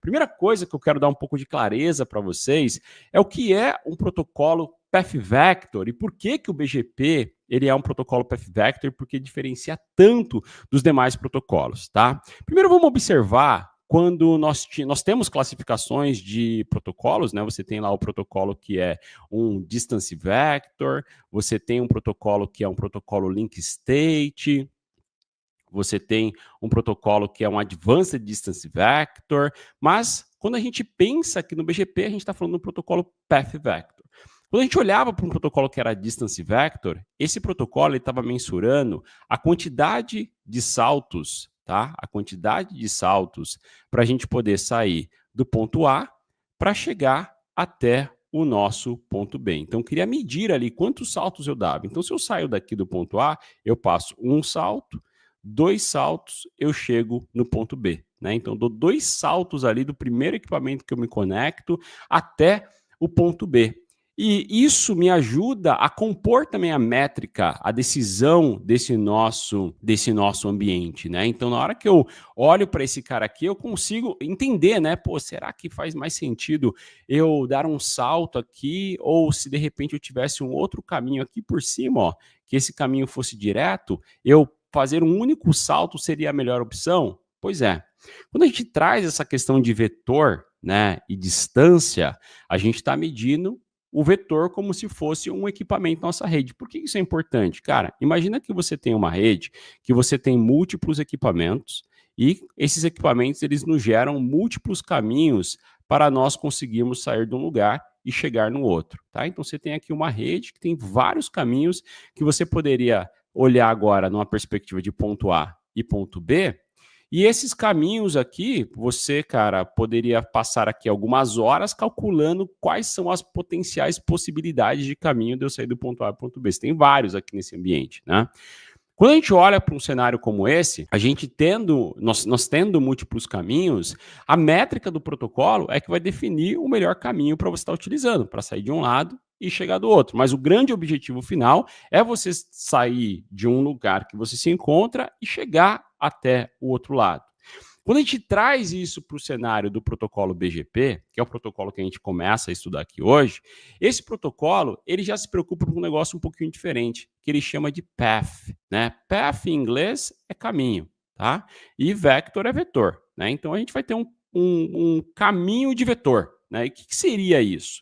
Primeira coisa que eu quero dar um pouco de clareza para vocês é o que é um protocolo Path Vector e por que o BGP ele é um protocolo Path Vector, porque diferencia tanto dos demais protocolos, tá? Primeiro vamos observar quando nós temos classificações de protocolos, né? Você tem lá o protocolo que é um Distance Vector, você tem um protocolo que é um protocolo Link State, você tem um protocolo que é um Advanced Distance Vector, mas quando a gente pensa que no BGP, a gente está falando do protocolo Path Vector. Quando a gente olhava para um protocolo que era Distance Vector, esse protocolo estava mensurando a quantidade de saltos, tá? A quantidade de saltos para a gente poder sair do ponto A para chegar até o nosso ponto B. Então, eu queria medir ali quantos saltos eu dava. Então, se eu saio daqui do ponto A, eu passo um salto, 2 saltos, eu chego no ponto B. Né? Então, eu dou 2 saltos ali do primeiro equipamento que eu me conecto até o ponto B. E isso me ajuda a compor também a métrica, a decisão desse nosso ambiente, né? Então, na hora que eu olho para esse cara aqui, eu consigo entender, né? Pô, será que faz mais sentido eu dar um salto aqui? Ou se de repente eu tivesse um outro caminho aqui por cima, ó, que esse caminho fosse direto, eu fazer um único salto seria a melhor opção? Pois é. Quando a gente traz essa questão de vetor, né, e distância, a gente está medindo o vetor como se fosse um equipamento na nossa rede. Por que isso é importante? Cara, imagina que você tem uma rede, que você tem múltiplos equipamentos e esses equipamentos eles nos geram múltiplos caminhos para nós conseguirmos sair de um lugar e chegar no outro, tá? Então você tem aqui uma rede que tem vários caminhos que você poderia olhar agora numa perspectiva de ponto A e ponto B. E esses caminhos aqui, você, cara, poderia passar aqui algumas horas calculando quais são as potenciais possibilidades de caminho de eu sair do ponto A para o ponto B. Você tem vários aqui nesse ambiente, né? Quando a gente olha para um cenário como esse, a gente nós tendo múltiplos caminhos, a métrica do protocolo é que vai definir o melhor caminho para você estar utilizando, para sair de um lado e chegar do outro. Mas o grande objetivo final é você sair de um lugar que você se encontra e chegar até o outro lado. Quando a gente traz isso para o cenário do protocolo BGP, que é o protocolo que a gente começa a estudar aqui hoje, esse protocolo ele já se preocupa com um negócio um pouquinho diferente, que ele chama de path. Né? Path em inglês é caminho, tá? E vector é vetor. Né? Então a gente vai ter um caminho de vetor. Né? E o que seria isso?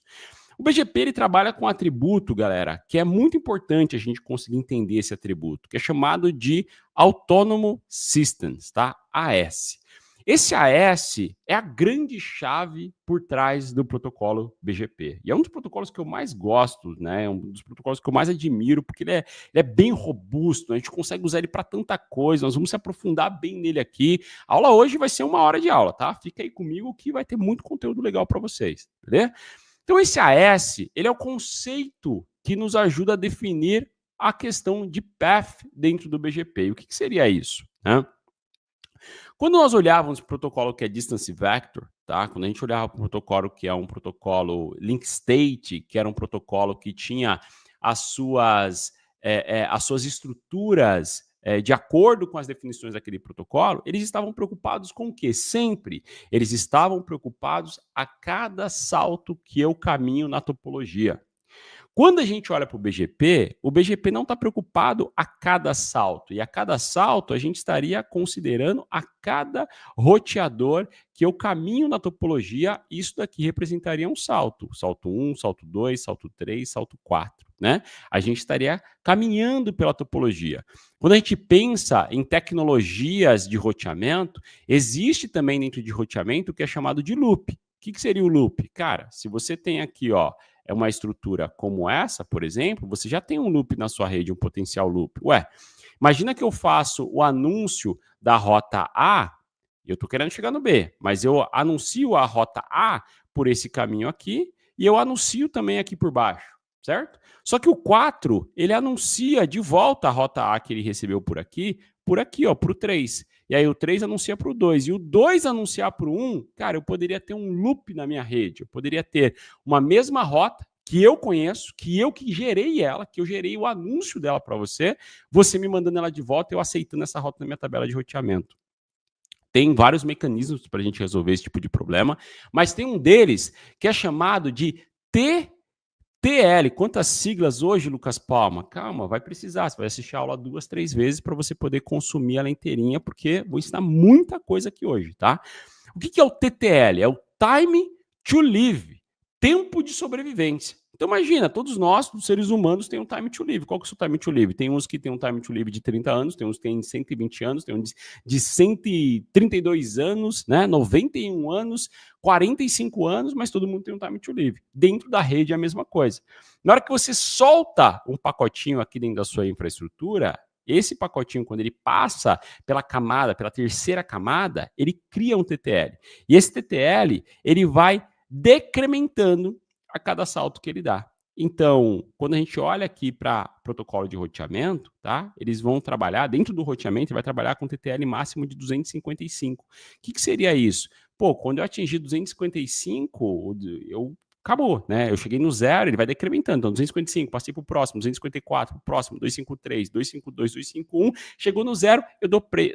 O BGP ele trabalha com um atributo, galera, que é muito importante a gente conseguir entender esse atributo, que é chamado de Autonomous Systems, tá? AS. Esse AS é a grande chave por trás do protocolo BGP. E é um dos protocolos que eu mais gosto, né? É um dos protocolos que eu mais admiro, porque ele é bem robusto, né? A gente consegue usar ele para tanta coisa, nós vamos se aprofundar bem nele aqui. A aula hoje vai ser 1 hora de aula, tá? Fica aí comigo que vai ter muito conteúdo legal para vocês, beleza? Então, esse AS, ele é o conceito que nos ajuda a definir a questão de path dentro do BGP. E o que seria isso? Né? Quando nós olhávamos para o protocolo que é Distance Vector, tá? Quando a gente olhava para o protocolo que é um protocolo Link State, que era um protocolo que tinha as suas estruturas de acordo com as definições daquele protocolo, eles estavam preocupados com o quê? Sempre. Eles estavam preocupados a cada salto que eu caminho na topologia. Quando a gente olha para o BGP não está preocupado a cada salto. E a cada salto, a gente estaria considerando a cada roteador que eu caminho na topologia. Isso daqui representaria um salto. Salto 1, salto 2, salto 3, salto 4. Né? A gente estaria caminhando pela topologia. Quando a gente pensa em tecnologias de roteamento, existe também dentro de roteamento o que é chamado de loop. O que seria o loop? Cara, se você tem aqui, ó, é uma estrutura como essa, por exemplo, você já tem um loop na sua rede, um potencial loop. Ué, imagina que eu faço o anúncio da rota A, eu estou querendo chegar no B, mas eu anuncio a rota A por esse caminho aqui e eu anuncio também aqui por baixo, certo? Só que o 4, ele anuncia de volta a rota A que ele recebeu por aqui, ó, para o 3. E aí o 3 anuncia para o 2. E o 2 anunciar para o 1, cara, eu poderia ter um loop na minha rede. Eu poderia ter uma mesma rota que eu conheço, que gerei ela, que eu gerei o anúncio dela para você, você me mandando ela de volta e eu aceitando essa rota na minha tabela de roteamento. Tem vários mecanismos para a gente resolver esse tipo de problema, mas tem um deles que é chamado de TTL. Quantas siglas hoje, Lucas Palma? Calma, vai precisar. Você vai assistir a aula 2, 3 vezes para você poder consumir ela inteirinha, porque vou ensinar muita coisa aqui hoje, tá? O que é o TTL? É o Time to Live, tempo de sobrevivência. Então imagina, todos nós, os seres humanos, tem um time to live. Qual que é o seu time to live? Tem uns que tem um time to live de 30 anos, tem uns que tem 120 anos, tem uns de 132 anos, né? 91 anos, 45 anos, mas todo mundo tem um time to live. Dentro da rede é a mesma coisa. Na hora que você solta um pacotinho aqui dentro da sua infraestrutura, esse pacotinho, quando ele passa pela camada, pela terceira camada, ele cria um TTL. E esse TTL, ele vai decrementando a cada salto que ele dá. Então, quando a gente olha aqui para protocolo de roteamento, tá? Eles vão trabalhar, dentro do roteamento, vai trabalhar com TTL máximo de 255. O que seria isso? Pô, quando eu atingir 255, acabou, né? Eu cheguei no zero, ele vai decrementando. Então, 255, passei para o próximo, 254, para o próximo, 253, 252, 251, chegou no zero, eu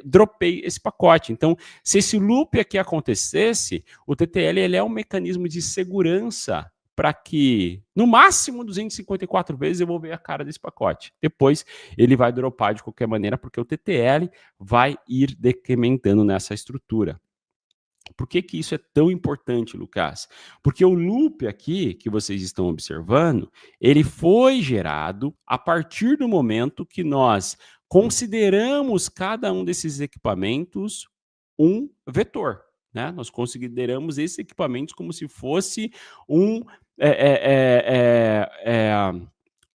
dropei esse pacote. Então, se esse loop aqui acontecesse, o TTL ele é um mecanismo de segurança para que, no máximo, 254 vezes eu vou ver a cara desse pacote. Depois, ele vai dropar de qualquer maneira, porque o TTL vai ir decrementando nessa estrutura. Por que isso é tão importante, Lucas? Porque o loop aqui que vocês estão observando, ele foi gerado a partir do momento que nós consideramos cada um desses equipamentos um vetor. Né? Nós consideramos esses equipamentos como se fosse um,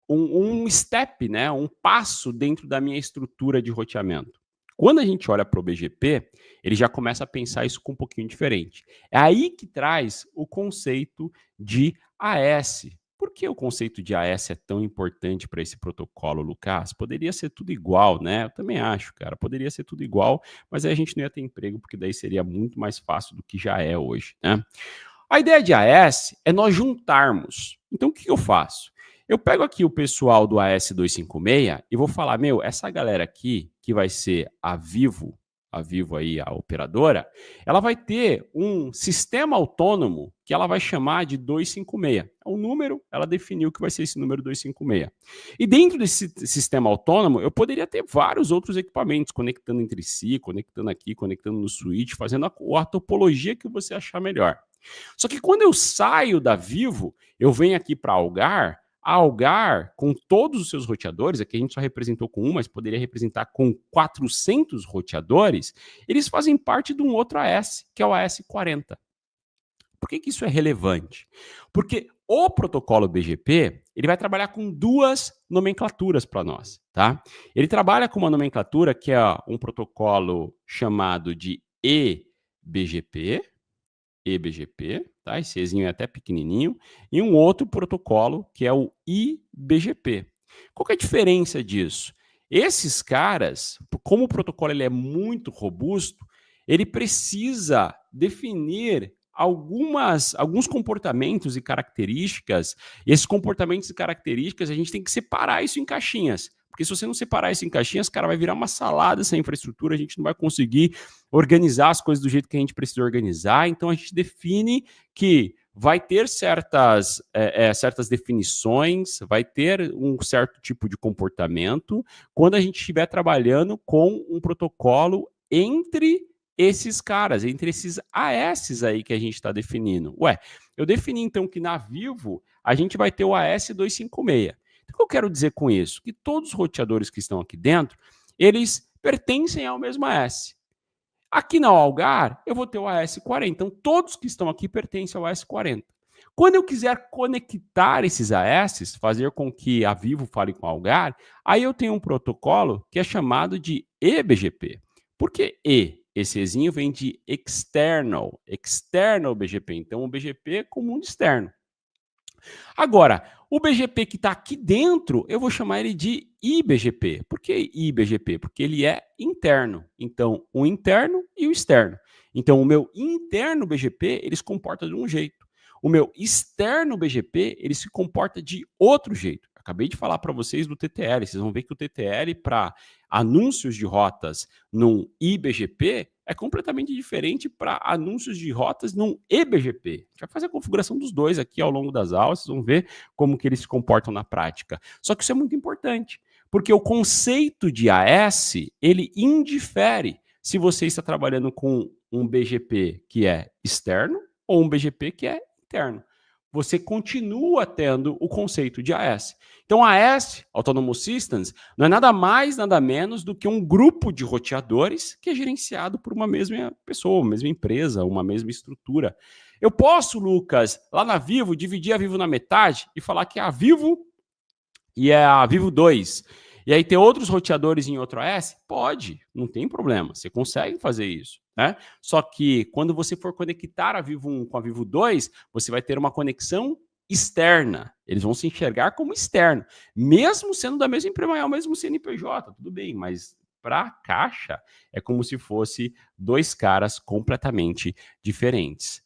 um step, né? Um passo dentro da minha estrutura de roteamento. Quando a gente olha para o BGP, ele já começa a pensar isso com um pouquinho diferente. É aí que traz o conceito de AS. Por que o conceito de AS é tão importante para esse protocolo, Lucas? Poderia ser tudo igual, né? Eu também acho, cara. Poderia ser tudo igual, mas aí a gente não ia ter emprego, porque daí seria muito mais fácil do que já é hoje, né? A ideia de AS é nós juntarmos. Então, o que eu faço? Eu pego aqui o pessoal do AS256 e vou falar, meu, essa galera aqui, que vai ser a Vivo aí, a operadora, ela vai ter um sistema autônomo que ela vai chamar de 256. É um número, ela definiu que vai ser esse número 256. E dentro desse sistema autônomo, eu poderia ter vários outros equipamentos conectando entre si, conectando aqui, conectando no switch, fazendo a topologia que você achar melhor. Só que quando eu saio da Vivo, eu venho aqui para Algar, a Algar, com todos os seus roteadores, aqui a gente só representou com um, mas poderia representar com 400 roteadores, eles fazem parte de um outro AS, que é o AS40. Por que isso é relevante? Porque o protocolo BGP, ele vai trabalhar com duas nomenclaturas para nós, tá? Ele trabalha com uma nomenclatura que é um protocolo chamado de eBGP, tá? Esse Ezinho é até pequenininho, e um outro protocolo que é o IBGP. Qual que é a diferença disso? Esses caras, como o protocolo ele é muito robusto, ele precisa definir alguns comportamentos e características, e esses comportamentos e características a gente tem que separar isso em caixinhas. Porque se você não separar isso em caixinhas, cara, vai virar uma salada essa infraestrutura, a gente não vai conseguir organizar as coisas do jeito que a gente precisa organizar. Então a gente define que vai ter certas definições, vai ter um certo tipo de comportamento quando a gente estiver trabalhando com um protocolo entre esses caras, entre esses AS aí que a gente está definindo. Ué, eu defini então que na Vivo a gente vai ter o AS256. O que eu quero dizer com isso? Que todos os roteadores que estão aqui dentro, eles pertencem ao mesmo AS. Aqui na Algar, eu vou ter o AS40. Então, todos que estão aqui pertencem ao AS40. Quando eu quiser conectar esses AS, fazer com que a Vivo fale com a Algar, aí eu tenho um protocolo que é chamado de eBGP. Por que E? Esse Ezinho vem de external BGP. Então, o BGP é com o mundo externo. Agora, o BGP que está aqui dentro, eu vou chamar ele de IBGP. Por que IBGP? Porque ele é interno. Então, o interno e o externo. Então, o meu interno BGP, ele se comporta de um jeito. O meu externo BGP, ele se comporta de outro jeito. Acabei de falar para vocês do TTL. Vocês vão ver que o TTL para anúncios de rotas num IBGP é completamente diferente para anúncios de rotas num eBGP. A gente vai fazer a configuração dos dois aqui ao longo das aulas, vocês vão ver como que eles se comportam na prática. Só que isso é muito importante, porque o conceito de AS, ele indifere se você está trabalhando com um BGP que é externo ou um BGP que é interno. Você continua tendo o conceito de AS. Então, a AS, Autonomous Systems, não é nada mais, nada menos do que um grupo de roteadores que é gerenciado por uma mesma pessoa, uma mesma empresa, uma mesma estrutura. Eu posso, Lucas, lá na Vivo, dividir a Vivo na metade e falar que é a Vivo e é a Vivo 2. E aí ter outros roteadores em outro AS? Pode, não tem problema, você consegue fazer isso. Né? Só que quando você for conectar a Vivo 1 com a Vivo 2, você vai ter uma conexão externa. Eles vão se enxergar como externo, mesmo sendo da mesma empresa, o mesmo CNPJ, tudo bem, mas para a caixa é como se fosse dois caras completamente diferentes.